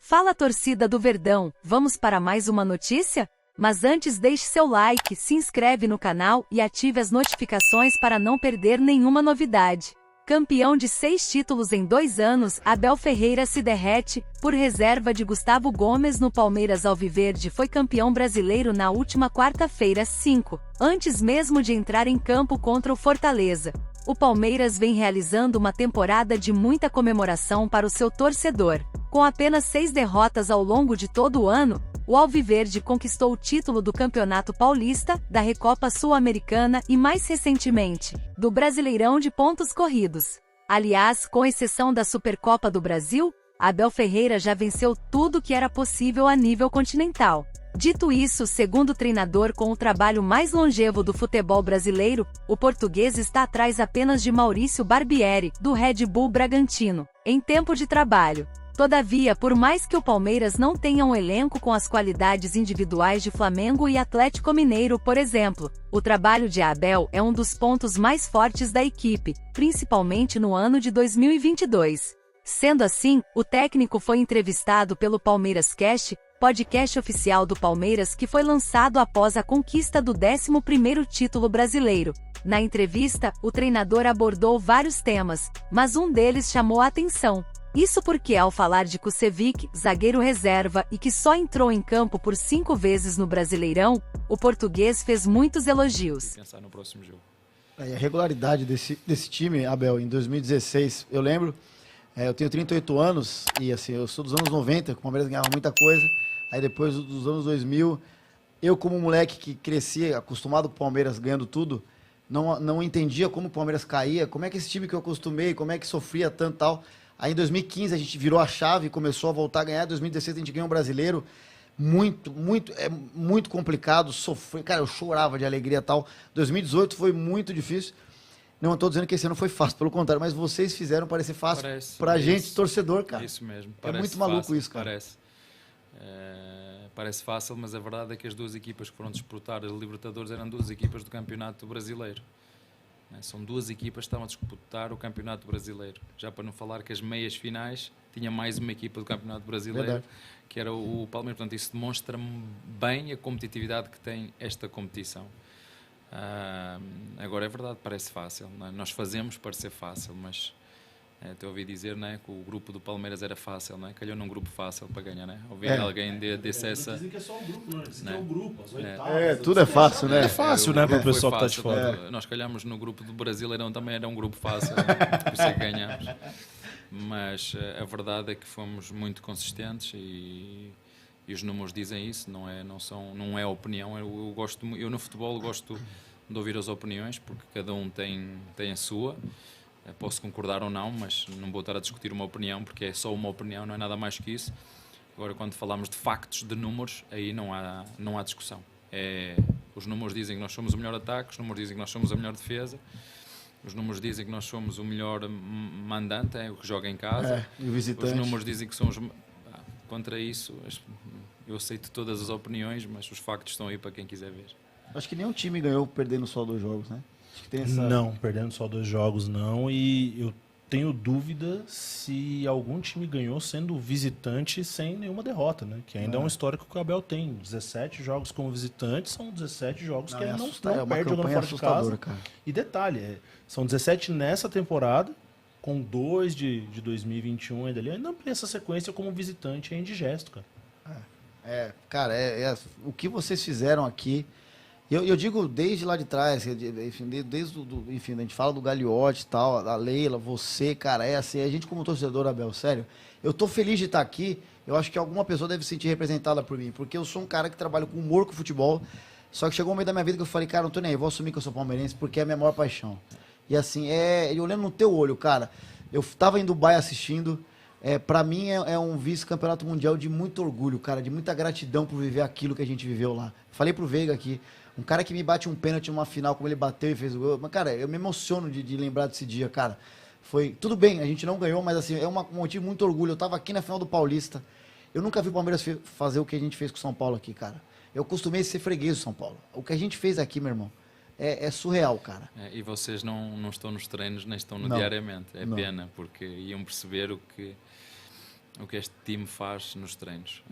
Fala, torcida do Verdão, vamos para mais uma notícia? Mas antes deixe seu like, se inscreve no canal e ative as notificações para não perder nenhuma novidade. Campeão de 6 títulos em 2 anos, Abel Ferreira se derrete, por reserva de Gustavo Gomes no Palmeiras Alviverde foi campeão brasileiro na última quarta-feira 5, antes mesmo de entrar em campo contra o Fortaleza. O Palmeiras vem realizando uma temporada de muita comemoração para o seu torcedor. Com apenas 6 derrotas ao longo de todo o ano, o Alviverde conquistou o título do Campeonato Paulista, da Recopa Sul-Americana e, mais recentemente, do Brasileirão de pontos corridos. Aliás, com exceção da Supercopa do Brasil, Abel Ferreira já venceu tudo que era possível a nível continental. Dito isso, segundo o treinador com o trabalho mais longevo do futebol brasileiro, o português está atrás apenas de Maurício Barbieri, do Red Bull Bragantino, em tempo de trabalho. Todavia, por mais que o Palmeiras não tenha um elenco com as qualidades individuais de Flamengo e Atlético Mineiro, por exemplo, o trabalho de Abel é um dos pontos mais fortes da equipe, principalmente no ano de 2022. Sendo assim, o técnico foi entrevistado pelo Palmeiras Cast, podcast oficial do Palmeiras que foi lançado após a conquista do 11º título brasileiro. Na entrevista, o treinador abordou vários temas, mas um deles chamou a atenção. Isso porque, ao falar de Kusevich, zagueiro reserva e que só entrou em campo por 5 vezes no Brasileirão, o português fez muitos elogios. Pensar no próximo jogo. A regularidade desse time, Abel, em 2016, eu lembro, eu tenho 38 anos e assim, eu sou dos anos 90, que o Palmeiras ganhava muita coisa, aí depois dos anos 2000, eu como moleque que crescia, acostumado com o Palmeiras ganhando tudo, não entendia como o Palmeiras caía, como é que esse time que eu acostumei, como é que sofria tanto e tal. Aí em 2015 a gente virou a chave e começou a voltar a ganhar. Em 2016 a gente ganhou um brasileiro muito complicado, sofri, cara, eu chorava de alegria e tal. 2018 foi muito difícil. Não estou dizendo que esse ano foi fácil, pelo contrário, mas vocês fizeram parecer fácil pra gente, torcedor, cara. Isso mesmo. É muito maluco fácil, isso, cara. Parece fácil, mas a verdade é que as duas equipas que foram disputar a Libertadores eram duas equipas do Campeonato Brasileiro. São duas equipas que estavam a disputar o Campeonato Brasileiro. Já para não falar que as meias finais tinha mais uma equipa do Campeonato Brasileiro, Verdade. que era o Palmeiras. Portanto, isso demonstra bem a competitividade que tem esta competição. Agora é verdade, parece fácil. Nós fazemos parecer fácil, mas te ouvi dizer, que o grupo do Palmeiras era fácil, calhou num grupo fácil para ganhar, Ouvi alguém desse essa... Dizem que é só o grupo, não, dizem que é o grupo, as oitavas... Tudo é fácil, né? É fácil, para o pessoal que está de fora. Nós calhamos no grupo do Brasileirão, também era um grupo fácil, por isso é que ganhamos. Mas a verdade é que fomos muito consistentes e os números dizem isso, não é opinião. Eu no futebol gosto de ouvir as opiniões, porque cada um tem a sua. Posso concordar ou não, mas não vou estar a discutir uma opinião, porque é só uma opinião, não é nada mais que isso. Agora, quando falamos de factos, de números, aí não há discussão. Os números dizem que nós somos o melhor ataque, os números dizem que nós somos a melhor defesa, os números dizem que nós somos o melhor mandante, o que joga em casa. E o visitante. Os números dizem que somos... Contra isso, eu aceito todas as opiniões, mas os factos estão aí para quem quiser ver. Acho que nenhum time ganhou perdendo só 2 jogos, né? Acho que tem essa... Não, perdendo só 2 jogos não, e eu tenho dúvida se algum time ganhou sendo visitante sem nenhuma derrota, né? Que ainda é um histórico que o Abel tem. 17 jogos como visitante, são 17 jogos que ele não perde jogando fora de casa. Cara. E detalhe, são 17 nessa temporada, com 2 de 2021 ainda ali. Ainda tem essa sequência como visitante é indigesto, cara. Cara, o que vocês fizeram aqui... Eu digo desde lá de trás, enfim, enfim, a gente fala do Gagliotti e tal, da Leila, você, cara, assim, a gente como torcedor, Abel, sério, eu tô feliz de estar aqui, eu acho que alguma pessoa deve se sentir representada por mim, porque eu sou um cara que trabalha com humor, com futebol, só que chegou um momento da minha vida que eu falei, cara, não tô nem aí, vou assumir que eu sou palmeirense, porque é a minha maior paixão. E assim, eu olhando no teu olho, cara, eu tava em Dubai assistindo, pra mim é um vice-campeonato mundial de muito orgulho, cara, de muita gratidão por viver aquilo que a gente viveu lá. Falei pro Veiga aqui, um cara que me bate um pênalti numa final, como ele bateu e fez o gol. Mas, cara, eu me emociono de lembrar desse dia, cara. Foi... Tudo bem, a gente não ganhou, mas assim, um motivo muito orgulho. Eu tava aqui na final do Paulista. Eu nunca vi o Palmeiras fazer o que a gente fez com o São Paulo aqui, cara. Eu costumei ser freguês do São Paulo. O que a gente fez aqui, meu irmão, é surreal, cara. E vocês não estão nos treinos, nem estão no Não. diariamente. Não. Pena, porque iam perceber o que o que este time faz nos treinos.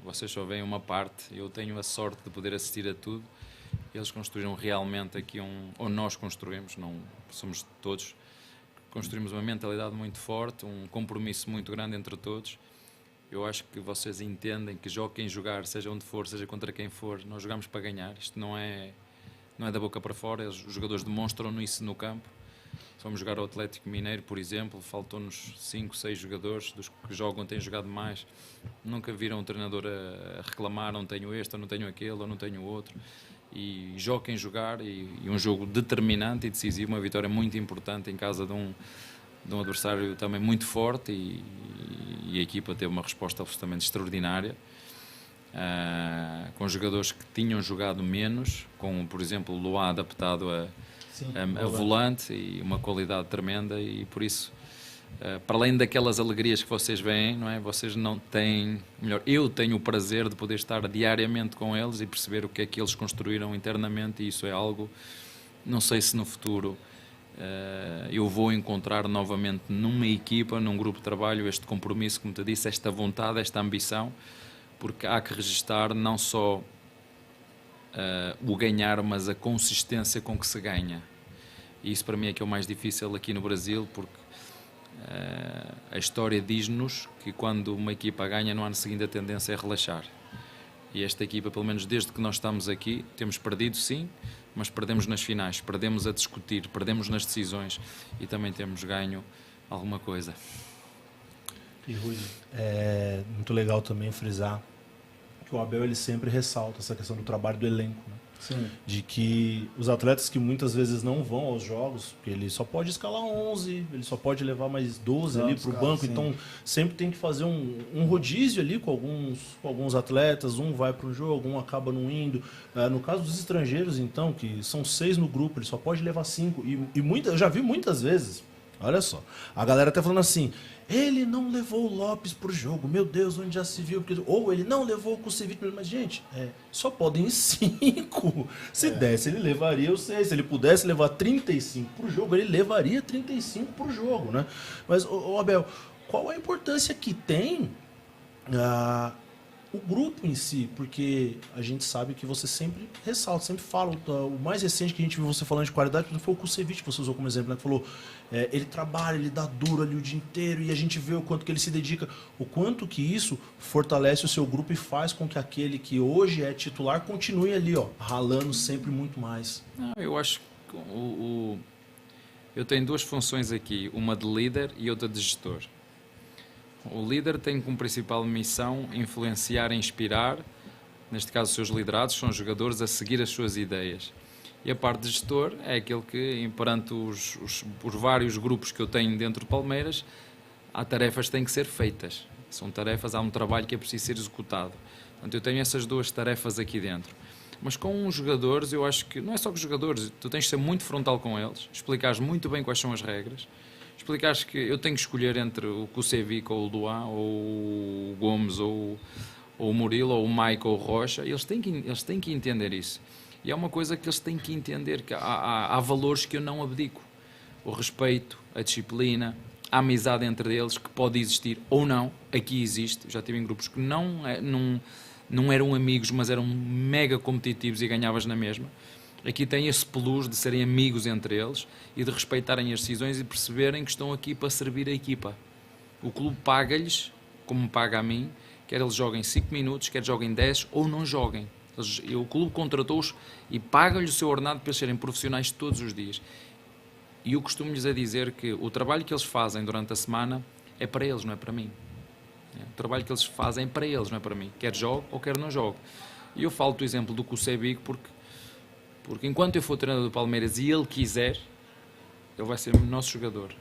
Vocês só veem uma parte, eu tenho a sorte de poder assistir a tudo. Eles construíram realmente aqui ou nós construímos, não somos todos, construímos uma mentalidade muito forte, um compromisso muito grande entre todos. Eu acho que vocês entendem que jogue quem jogar, seja onde for, seja contra quem for, nós jogamos para ganhar. Isto não é da boca para fora, os jogadores demonstram isso no campo. Fomos jogar ao Atlético Mineiro, por exemplo, faltou-nos 5, 6 jogadores, dos que jogam têm jogado mais. Nunca viram o treinador a reclamar, não tenho este, ou não tenho aquele, ou não tenho outro. E joga quem jogar, e um jogo determinante e decisivo, uma vitória muito importante em casa de um adversário também muito forte, e a equipa teve uma resposta absolutamente extraordinária. Com jogadores que tinham jogado menos, com, por exemplo, o Luá adaptado a volante, e uma qualidade tremenda, e por isso, para além daquelas alegrias que vocês veem, não é? Vocês não têm, melhor, eu tenho o prazer de poder estar diariamente com eles e perceber o que é que eles construíram internamente, e isso é algo, não sei se no futuro eu vou encontrar novamente numa equipa, num grupo de trabalho, este compromisso, como te disse, esta vontade, esta ambição, porque há que registar não só o ganhar, mas a consistência com que se ganha. E isso para mim é que é o mais difícil aqui no Brasil, porque a história diz-nos que quando uma equipa ganha, no ano seguinte a tendência é relaxar. E esta equipa, pelo menos desde que nós estamos aqui, temos perdido sim, mas perdemos nas finais, perdemos a discutir, perdemos nas decisões, e também temos ganho alguma coisa. E Rui, é muito legal também frisar que o Abel ele sempre ressalta essa questão do trabalho do elenco, né? Sim. De que os atletas que muitas vezes não vão aos jogos, porque ele só pode escalar 11, ele só pode levar mais 12 ali para o banco, sim. Então sempre tem que fazer um rodízio ali com alguns atletas, um vai para um jogo, um acaba não indo. No caso dos estrangeiros, então, que são 6 no grupo, ele só pode levar 5. Eu já vi muitas vezes, olha só, a galera até falando assim: ele não levou o Lopes pro jogo, meu Deus, onde já se viu? Ou ele não levou o Kusevich, mas gente, só podem ir 5. Se desse, ele levaria os 6. Se ele pudesse levar 35 pro jogo, ele levaria 35 pro jogo, né? Mas, Abel, qual a importância que tem o grupo em si? Porque a gente sabe que você sempre ressalta, sempre fala. O mais recente que a gente viu você falando de qualidade foi o Kusevich, que você usou como exemplo, né? Que falou, ele trabalha, ele dá duro ali o dia inteiro, e a gente vê o quanto que ele se dedica, o quanto que isso fortalece o seu grupo e faz com que aquele que hoje é titular continue ali, ralando sempre muito mais. Eu acho que eu tenho 2 funções aqui, uma de líder e outra de gestor. O líder tem como principal missão influenciar e inspirar, neste caso os seus liderados, são os jogadores, a seguir as suas ideias. E a parte de gestor é aquele que, perante os vários grupos que eu tenho dentro de Palmeiras, há tarefas que têm que ser feitas. São tarefas, há um trabalho que é preciso ser executado. Portanto, eu tenho essas 2 tarefas aqui dentro. Mas com os jogadores, eu acho que não é só com os jogadores, tu tens de ser muito frontal com eles, explicares muito bem quais são as regras, explicares que eu tenho que escolher entre o Kusevich ou o Luá, ou o Gomes, ou o Murilo, ou o Mike, ou o Rocha. Eles têm que entender isso. E é uma coisa que eles têm que entender, que há valores que eu não abdico. O respeito, a disciplina, a amizade entre eles, que pode existir ou não. Aqui existe. Já tive em grupos que não eram amigos, mas eram mega competitivos e ganhavas na mesma. Aqui tem esse plus de serem amigos entre eles e de respeitarem as decisões e perceberem que estão aqui para servir a equipa. O clube paga-lhes, como me paga a mim, quer eles joguem 5 minutos, quer joguem 10 ou não joguem. O clube contratou-os e paga-lhes o seu ordenado para eles serem profissionais todos os dias. E eu costumo-lhes a dizer que o trabalho que eles fazem durante a semana é para eles, não é para mim. O trabalho que eles fazem é para eles, não é para mim. Quer jogue ou quer não jogue. E eu falo do exemplo do Kusevich porque enquanto eu for treinador do Palmeiras e ele quiser, ele vai ser o nosso jogador.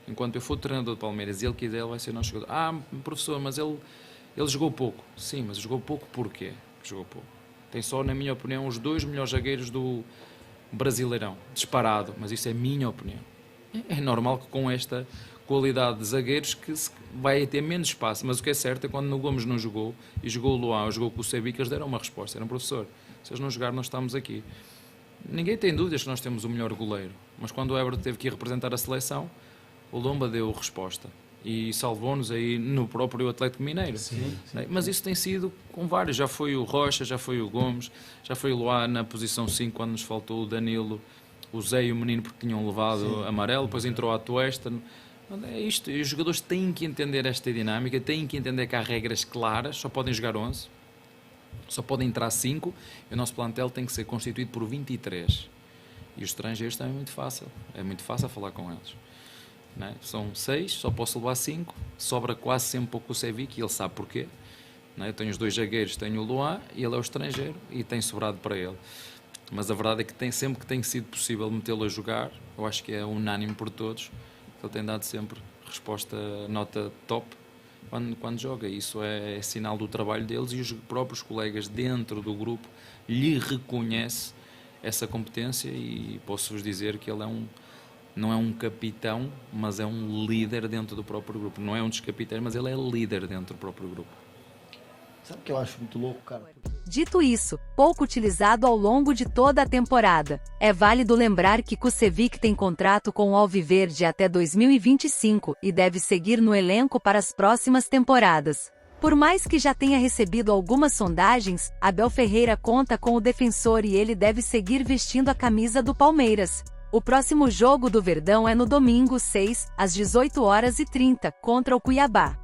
Enquanto eu for treinador do Palmeiras e ele quiser, ele vai ser o nosso jogador. Professor, mas ele jogou pouco. Sim, mas jogou pouco porquê? Jogou pouco. Tem só, na minha opinião, os 2 melhores zagueiros do Brasileirão. Disparado, mas isso é minha opinião. É normal que com esta qualidade de zagueiros que vai ter menos espaço, mas o que é certo é que quando o Gomes não jogou, e jogou o Luán ou jogou com o Kusevich, eles deram uma resposta. Eram professor, se eles não jogarem, nós estamos aqui. Ninguém tem dúvidas que nós temos o melhor goleiro, mas quando o Everton teve que ir representar a seleção, o Lomba deu resposta. e salvou-nos aí no próprio Atlético Mineiro. Mas isso tem sido com vários, já foi o Rocha, já foi o Gomes, já foi o Luá na posição 5 quando nos faltou o Danilo, o Zé e o Menino porque tinham levado amarelo, depois entrou a Atuesta. É isto, e os jogadores têm que entender esta dinâmica, têm que entender que há regras claras, só podem jogar 11, só podem entrar 5, e o nosso plantel tem que ser constituído por 23. E os estrangeiros também é muito fácil falar com eles. Não é? São 6, só posso levar 5, sobra quase sempre pouco o Cevic, e ele sabe porquê. Não é? Eu tenho os 2 zagueiros, tenho o Luá, e ele é o estrangeiro, e tem sobrado para ele. Mas a verdade é que sempre que tem sido possível metê-lo a jogar, eu acho que é unânime por todos, ele tem dado sempre resposta, nota top, quando joga. Isso é sinal do trabalho deles, e os próprios colegas dentro do grupo lhe reconhecem essa competência, e posso-vos dizer que ele não é um capitão, mas é um líder dentro do próprio grupo. Não é um dos capitães, mas ele é líder dentro do próprio grupo. Sabe o que eu acho muito louco, cara? Dito isso, pouco utilizado ao longo de toda a temporada, é válido lembrar que Kusevic tem contrato com o Alviverde até 2025 e deve seguir no elenco para as próximas temporadas. Por mais que já tenha recebido algumas sondagens, Abel Ferreira conta com o defensor e ele deve seguir vestindo a camisa do Palmeiras. O próximo jogo do Verdão é no domingo 6, às 18h30, contra o Cuiabá.